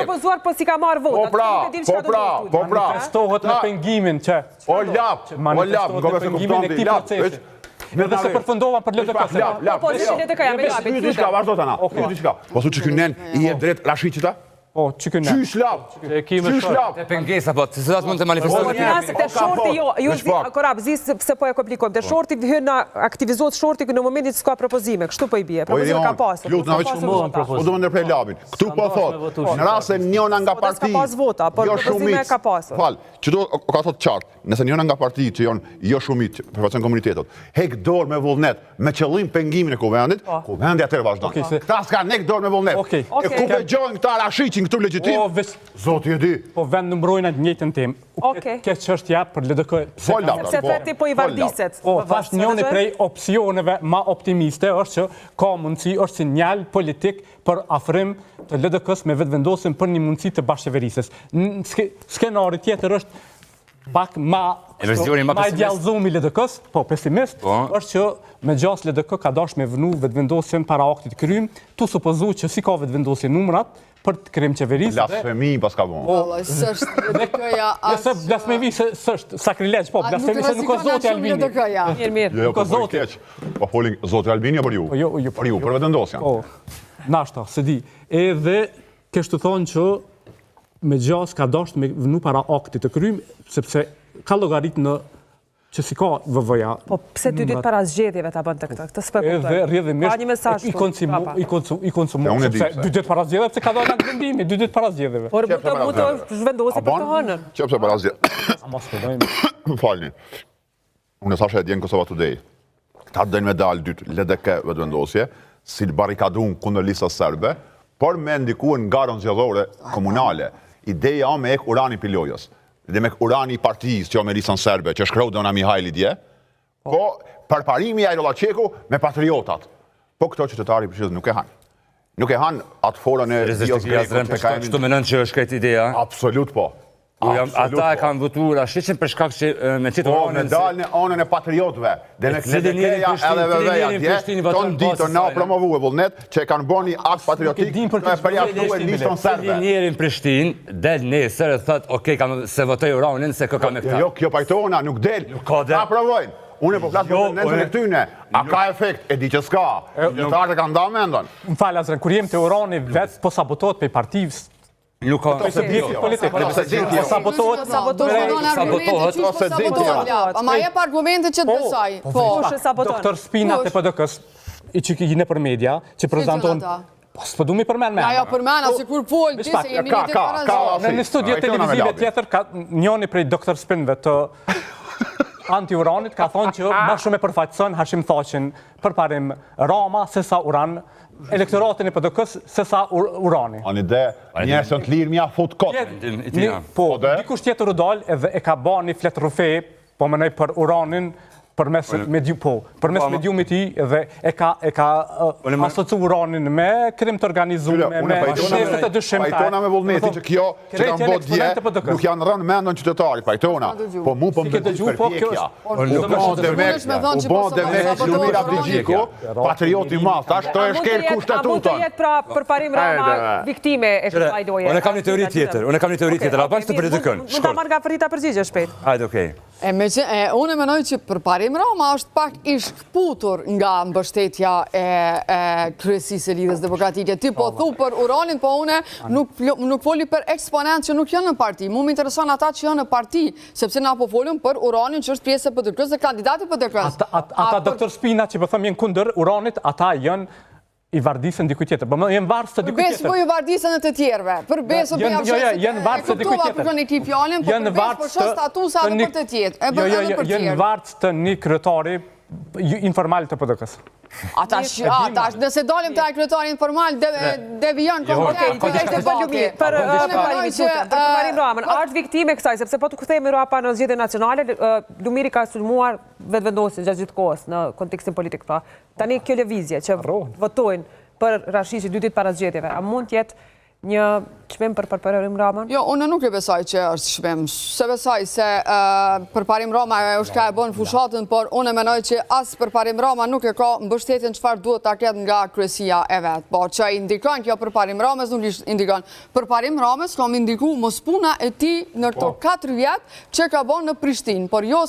propozuar, po si ka marrë vota. Manifestohet me pengimin që... O lap, manifestohet me pengimin e këtij procesi. Edhe se përfundova për LDK-s. Po, si LDK-ja, me lapit. Diçka, vazhdo tana. Po su që kynen i e drejt Rashicita? Po, që kynen. Qysh lap? Qysh lap? E pengesa, po, të cilat mund të manifestohet. Te shorti jo, ju korab, zis se po e komplikojmë. Te shorti hyn aktivizohet shorti në momentin që s'ka propozime. Kështu po i bie. Propozime ka pasur. Lut na veç po do më ndërprej labin. Këtu po thot, në rast se njëna nga parti ka pas vota, por propozime ka pasur. Fal, çdo ka thot qartë, nëse njëna nga partitë që janë jo shumit përfaqëson komunitetet, hek dorë me vullnet me qëllim pengimin e kuvendit, kuvendi atëherë vazhdon. Këta s'kan nek dorë me vullnet. E ku bëjnë këta Rashiqin këtu legjitim? Zoti e di. Po vend në mbrojnë atë njëjtën temë. Kjo çështje për LDK. Sepse ti po i vardiset. Po, thash njëri prej opsioneve më optimiste është që ka mundësi, është sinjal politik për afrim të LDK-s me vetëvendosjen për një mundësi të bashkëqeverisjes. Skenari tjetër është pak ma idealzumi LDK-s, po pesimist, është që me gjas LDK ka dash me vënu vetëvendosjen para aktit krym, tu supozu që si ka vetëvendosje numrat për të krem qeverisë. Blasfemi pas ka vonë. Sështë LDK-ja as... Blasfemi se sështë sakrilegj, po, blasfemi se nuk o Zoti Albini. Mirë. Nuk o Zoti. Po folin Zoti Albini për ju? Për ju, për vetëvendosjen. Po, nashta, se di. Edhe kështu thonë që me gjas ka dasht me vënu para aktit të krym, sepse ka llogarit në që si ka VV-ja. Po pse 2 ditë para zgjedhjeve ta bën këtë? Këtë s'po e kuptoj. Edhe rrjedhimisht Ka një mesazh i konsumo. Sepse 2 ditë para zgjedhjeve pse ka dhënë vendimi 2 ditë para zgjedhjeve. Por mund të zhvendosi për të hënën. Çfarë para zgjedhjeve? Mos fillojmë. Falni. Unë thashë djen Kosova Today. Këta dënë me dalë dytë LDK vetëvendosje, si barikadun kundër listës serbe, por me ndikuar në garën zgjedhore komunale. Ideja me ek Urani Pilojës. Dhe me Urani i partijës që me listën serbe, që shkreu Dona Mihajli dje, ko përparimi Ajrolla Qeku me patriotat. Po këto qytetari përshizë nuk e hanë. Nuk e hanë atë forën e Dios Greko që ka emin. Kështu menon që është këtë ideja? Absolut po. Ata e kanë votu Rashiqin për shkak që me qitë Uranin... Po, me dalë në anën e patriotëve, dhe me LDK-ja edhe VV-ja dje, tonë ditër na promovu e vullnet, që e kanë bërë një akt patriotik me përjashtu e listën serbe. Cili njerin Prishtinë del nesër e thëtë, okej, se votoj Uranin, se kë kam e këta. Jo, kjo pajtona, nuk del, ta provojnë. Unë e po flasë për tendencën e këtyne, a ka efekt, e di që s'ka, qytetarët e kanë nda mendon. Më falë, Azren, kur jem të Urani, vetë po sabotot për partivës. Nuk ka... Ama jep argumente që të besaj. Doktor Spinat e PDK-s, i që kine për media, që prezenton... Po, s'po du mi përmen me. Ajo përmen, si kur folë, që se jemi një të parazot. Në një studio televizive tjetër, njoni prej Doktor Spinve të anti-Uranit ka thonë që ma shumë e përfaqëson Hashim Thaqin përparim Rama se sa Uran, elektoratin e PDK-s se sa Urani. Anë ide, njerës të lirë mja fut kotë. Po, dikush tjetër u dal edhe e ka ba një flet rufe, po mënej për Uranin, përmes mediumit i dhe e ka asocu Uranin me krim të organizume, me shesët të dëshimtar. Pajtona me vullneti që kjo që kanë bot dje, nuk janë rënë mendon qytetari, pajtona. Po mu po më dëgjush për pjekja. U bon dhe me Lumir Abdigjiku, patrioti madh, tash to e shkel kushtetutën. A mund të jetë pra përparim Rama viktime e kësaj doje? Unë kam një teori tjetër, a bashkë të përredikën. Mund ta marrë nga Ferita përgjigje shpejt. Hajde, okej. Unë menoj që përparim Rama është pak i shkputur nga mbështetja e kryesisë e Lidhjes Demokratike. Ti po thu për Uranin, po une nuk foli për eksponent që nuk janë në parti. Mu më intereson ata që janë në parti, sepse na po folim për Uranin që është pjesë e PDK-s dhe kandidati PDK-s. Ata doktor Spina që po thëmë jenë kundër Uranit, ata janë i vardisën dikuj tjetër. Po jenë varës të dikuj tjetër. Përbesë po i vardisën e të tjerve. Përbesë po jenë varës të dikuj tjetër. Jenë varës të një kryetari informal të PDK-s. Atash, nëse dalim të kryetari informal, devijon konkret. Për përparim Ramën, është viktime kësaj, sepse po të këthejmë Rapa në zgjedhje nacionale, Lumiri ka sulmuar vetëvendosjen gjatë gjithë kohës në kontekstin politik. Tani kjo lëvizje që votojnë për Rashiqin 2 ditë para zgjedhjeve, a mund të jetë një çmim për Përparim Ramën? Jo, unë nuk e besoj që është shmim. Se besoj se Përparim Rama është ka e bënë fushatën, por unë e menoj që asë Përparim Rama nuk e ka mbështetjen çfarë duhet ta ketë nga kryesia e vetë. Po që indikon kjo Përparim Ramës, nuk indikon. Përparim Ramës kam indiku mos puna e ti në këto 4 vjetë që ka bënë në Prishtinë, por jo